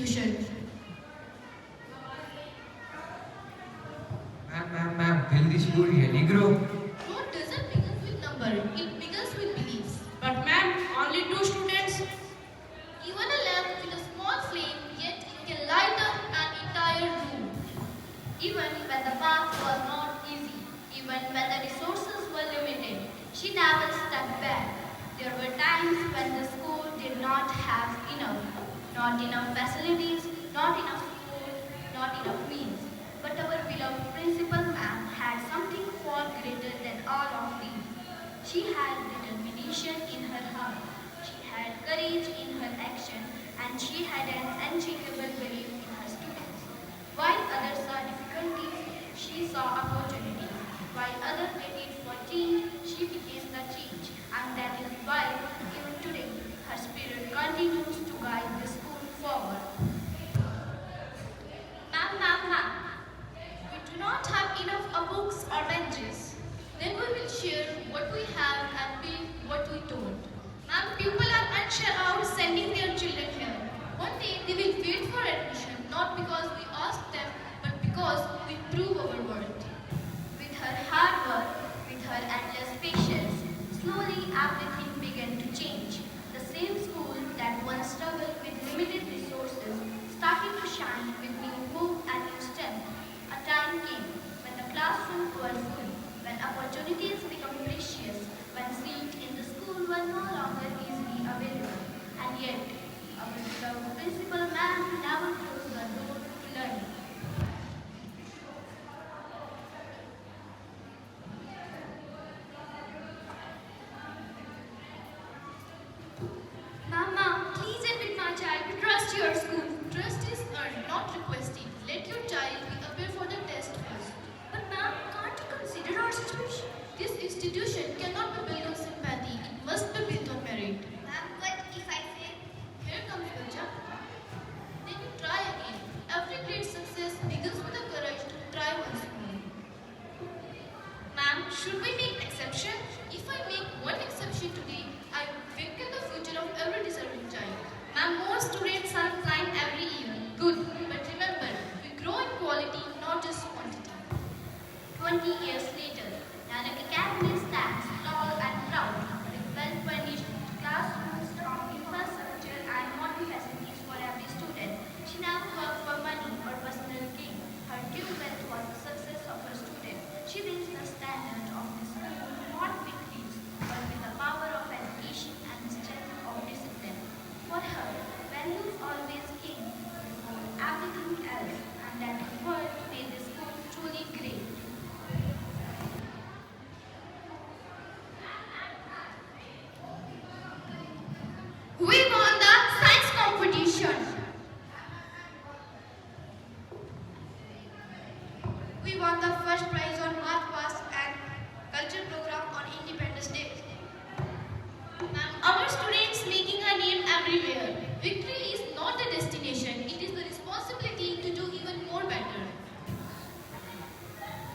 institution. Ma'am, will this school really grow? Growth doesn't begin with number, it begins with beliefs. But ma'am, only 2 students? Even a lamp with a small flame, yet it can light up an entire room. Even when the path was not easy, even when the resources were limited, she never stepped back. There were times when the school did not have enough. Not enough facilities, not enough support, not enough means. But our beloved principal ma'am had something far greater than all of these. She had determination in her heart. She had courage in her action, and she had an unshakable belief in her students. While others saw difficulties, she saw opportunities. While others waited for change, she became the change. And that is why, even today, her spirit continues to guide the school forward. Ma'am, we do not have enough books or benches. Then we will share what we have and build what we don't. Ma'am, people are unsure about sending their children here. One day they will wait for admission, not because we ask them, but because we prove our worth. With her hard work, with her endless patience, slowly everything began to change. The same school that once struggled with limited resources started to shine with new hope and new strength. A time came when the classrooms were full, when opportunities became precious, when seats in the school were no longer easily available. And yet, our beloved principal ma'am never closed the door to learning. Mama, please admit my child to trust your school. Trust is earned, not requested. Let your child be appear for the test first. But ma'am, can't you consider our situation? This institution cannot be built on sympathy. It must be built on merit. Ma'am, but if I fail? Here comes Poonch. Then you try again. Every great success begins with the courage to try once more. Ma'am, should we make exception? If I make one exception today, I weaken the future of every deserving child. Ma'am, more students are applying every year. Good, but remember, we grow in quality, not just quantity. 20 years later, Nanak Academy stands tall and proud, with well-furnished classrooms, strong infrastructure, and modern facilities for every student. She never worked for money or personal gain. Her true wealth was the success of her students. She raised the standard of the school not with fees, but with the power of education and the strength of discipline. For her, values always came before everything else, and that is what made the school truly great. We won the science competition. We won the first prize on Math Pass and Culture program on Independence Day. Ma'am, our students making a name everywhere. Victory is not a destination, it is the responsibility to do even more better.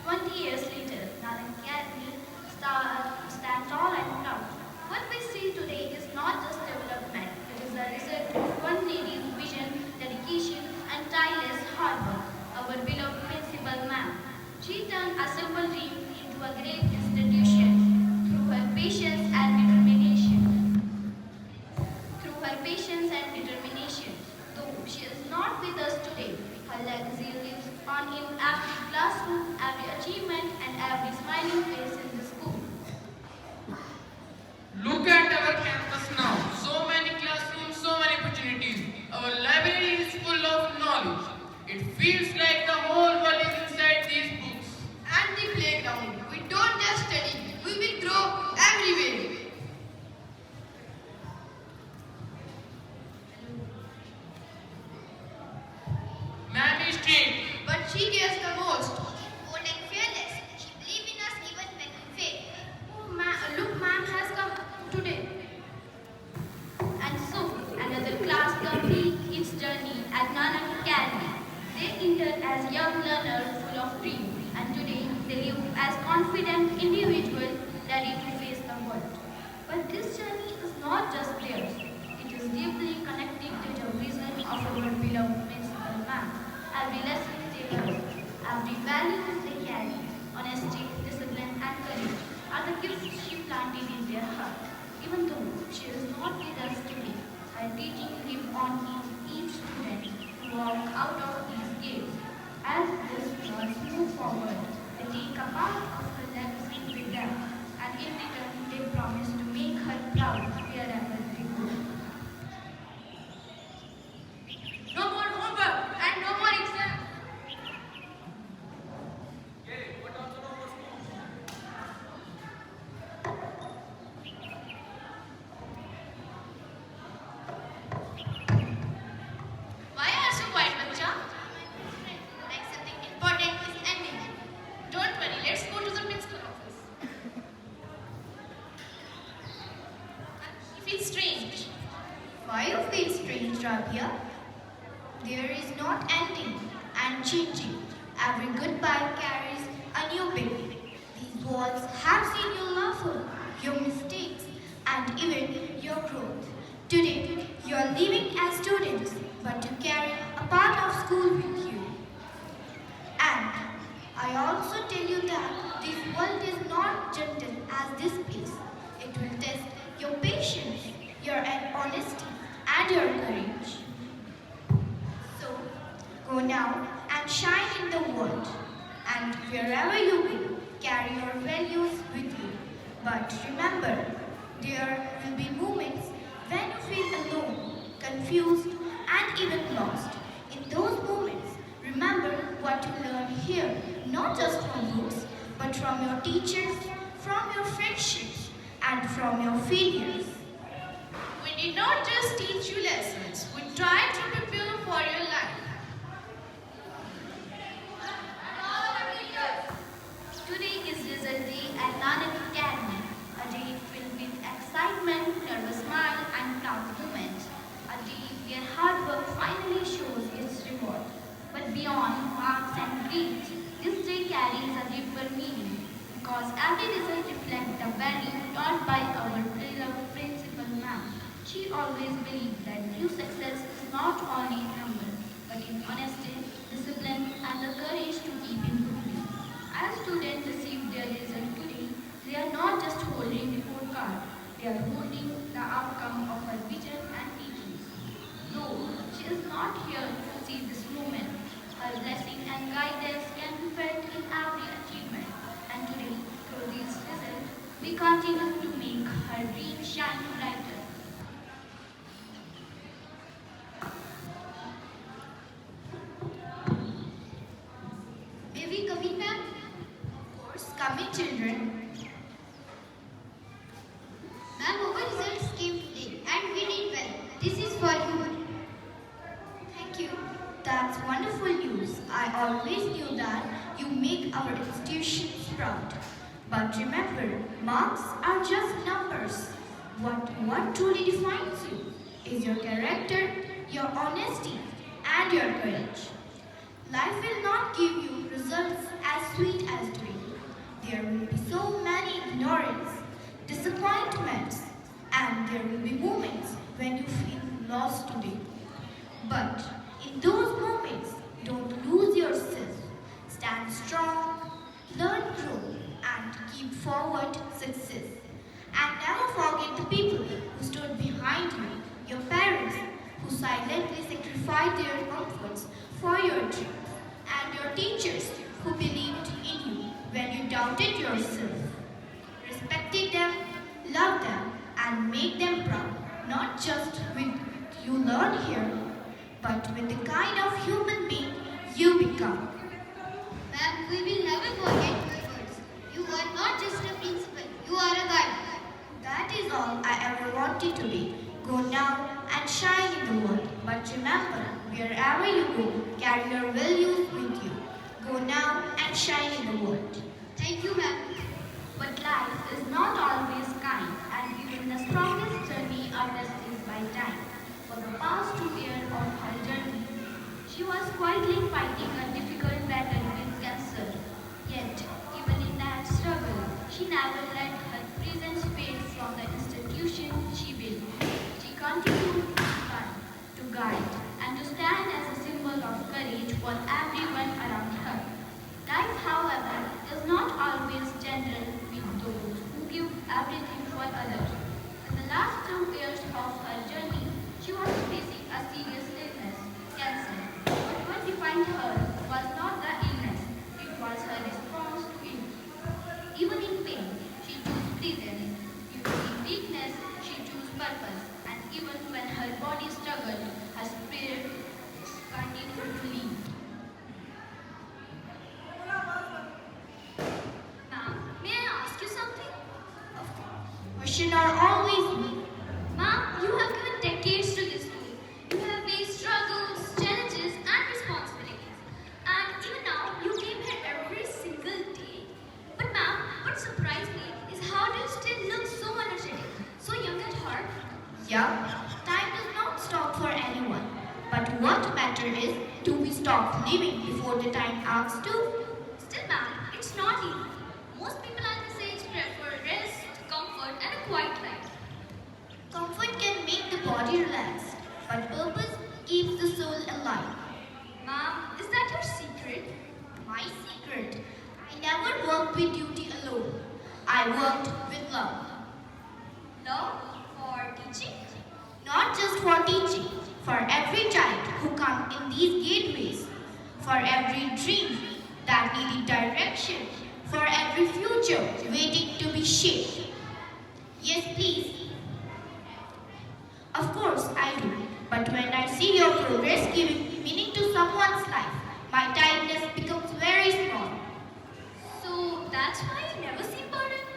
20 years later, Nanak Academy stand tall and proud. What we see today is not just development, it is a result of one lady's vision, dedication, and tireless hard work. Our beloved principal ma'am. She turned a simple dream into a great institution through her patience and determination. Through her patience and determination. Though she is not with us today, her legacy lives on in every classroom, every achievement, and every smiling face in the school. Look at our campus now. So many classrooms, so many opportunities. Our library is full of knowledge. It feels like the whole world is inside these books. And the playground. We don't just study, we will grow everywhere. Ma'am is strict. But she cares the most. Bold and fearless. She believes in us even when we fail. Oh, look, ma'am has come today. And so, another class completes its journey at Nanak Academy. They enter as young learners full of dreams. And today, they live as confident individuals ready to face the world. But this journey is not just theirs. It is deeply connected to the vision of our beloved Miss Rabia. There is not ending and changing. Every goodbye carries a new beginning. These walls have seen your laughter, your mistakes, and even your growth. Today, you are leaving as students, but you carry a part of school with you. And I also tell you that this world is not gentle as this place. It will test your patience, your honesty, and your courage. So, go now and shine in the world. And wherever you go, carry your values with you. But remember, there will be moments when you feel alone, confused, and even lost. In those moments, remember what you learned here, not just from books, but from your teachers, from your friendships, and from your failures. We did not just teach you lessons, we tried to prepare you for your life. Today is result day at Nanak Academy, a day filled with excitement, nervous smile, and proud moments. A day where hard work finally shows its reward. But beyond marks and grades, this day carries a deeper meaning because every result reflects the value taught by our beloved Principal Ma'am. She always believed that true success is not only in numbers, but in honesty, discipline, and the courage to keep improving. As students receive their result today, they are not just holding report card, they are holding the outcome of her vision and teachings. Though she is not here to see this moment, her blessing and guidance can be felt in every achievement. And today, through these results, we continue to make her dream shine brighter. May we come in, ma'am? Of course, come in, children. Ma'am, our results came today and we did well. This is for you. Thank you. That's wonderful news. I always knew that you make our institutions proud. But remember, marks are just numbers. What truly defines you is your character, your honesty, and your courage. Life will not give you results as sweet as today. There will be so many ignorance, disappointments, and there will be moments when you feel lost today. But in those moments, don't lose yourself. Stand strong, learn, grow, and keep forward success. And never forget the people who stood behind you, your parents who silently sacrificed their comforts for your dreams, and your teachers who believed in you when you doubted yourself. Respect them, love them, and make them proud, not just with you learn here, but with the kind of human being you become. Ma'am, we will never forget your words. You are not just a principal, you are a guide. That is all I ever wanted to be. Go now and shine in the world. But remember, wherever you go, carry your values with you. Go now and shine in the world. Thank you, ma'am. But life is not always kind, and even the strongest journey are tested by time. For the past 2 years of her journey, she was quietly fighting a difficult battle with cancer. Yet, even in that struggle, she never let her presence fade from the institution she built. She continued to inspire, to guide, and to stand as a symbol of courage for everyone around her. Life, however, is not always gentle with those who give everything for others. In the last 2 years of her journey, she was facing a serious illness, cancer. But what defined her was not the illness, it was her response to it. Even in pain, she chose presence. Even in weakness, she chose purpose. And even when her body struggled, her spirit continued to lead. Ma'am, may I ask you something? Of course, questions are always me. Ma'am, you have given decades to this school. You have faced struggles, challenges, and responsibilities. And even now, you came here every single day. But ma'am, what surprised me is how do you still look so energetic, so young at heart? Yeah, time does not stop what matters is, do we stop living before the time asks to? Still, ma'am, it's not easy. Most people at this age prefer rest, comfort, and a quiet life. Comfort can make the body relaxed, but purpose keeps the soul alive. Ma'am, is that your secret? My secret, I never worked with duty alone. I worked with love. Love for teaching? Not just for teaching, for every child who comes in these gateways, for every dream that needed direction, for every future waiting to be shaped. Yes, please. Of course I do, but when I see your progress giving meaning to someone's life, my tiredness becomes very small. So that's why you never seem burdened?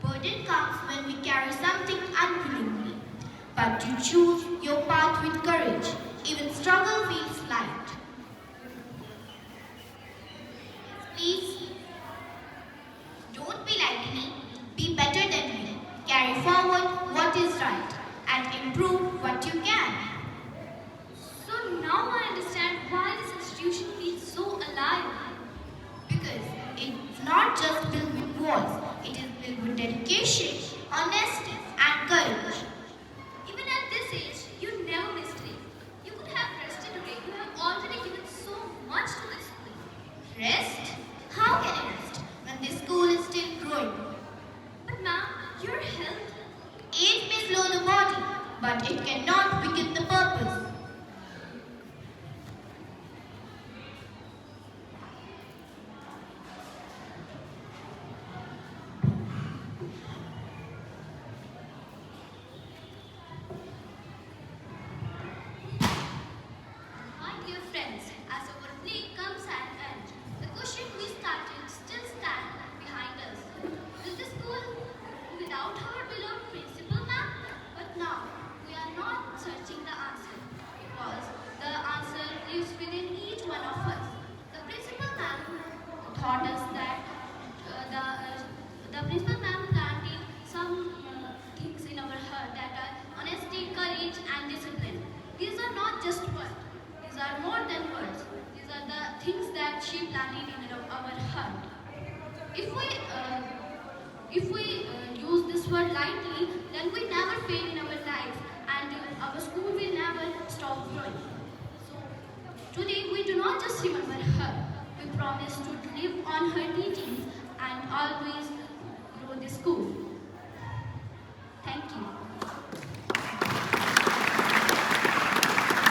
Burden comes when we carry something unwillingly. But you choose your path with courage. Even struggle feels light. Please, don't be like me. Be better than me. Carry forward what is right and improve what you can. So now I understand why this institution feels so alive. Because it's not just built with walls. It is built with dedication, honesty and courage. Even at this age, you never mistake. You could have rested today. You have already given so much to this school. Rest? How can I rest when this school is still growing? But ma'am, your health. Age may slow the body, but it cannot weaken the purpose. My dear friends, as our play comes at end, the question we started still stand behind us. Will the school without her beloved principal ma'am? But now we are not searching the answer because the answer lives within each one of us. The principal ma'am taught us that the principal ma'am planted some things in our heart that are honesty, courage, and discipline. These are not just words. These are more than words. These are the things that she planted in our heart. If we use this word lightly, then we never fail in our life, and our school will never stop growing. So today we do not just remember her. We promise to live on her teachings and always grow the school.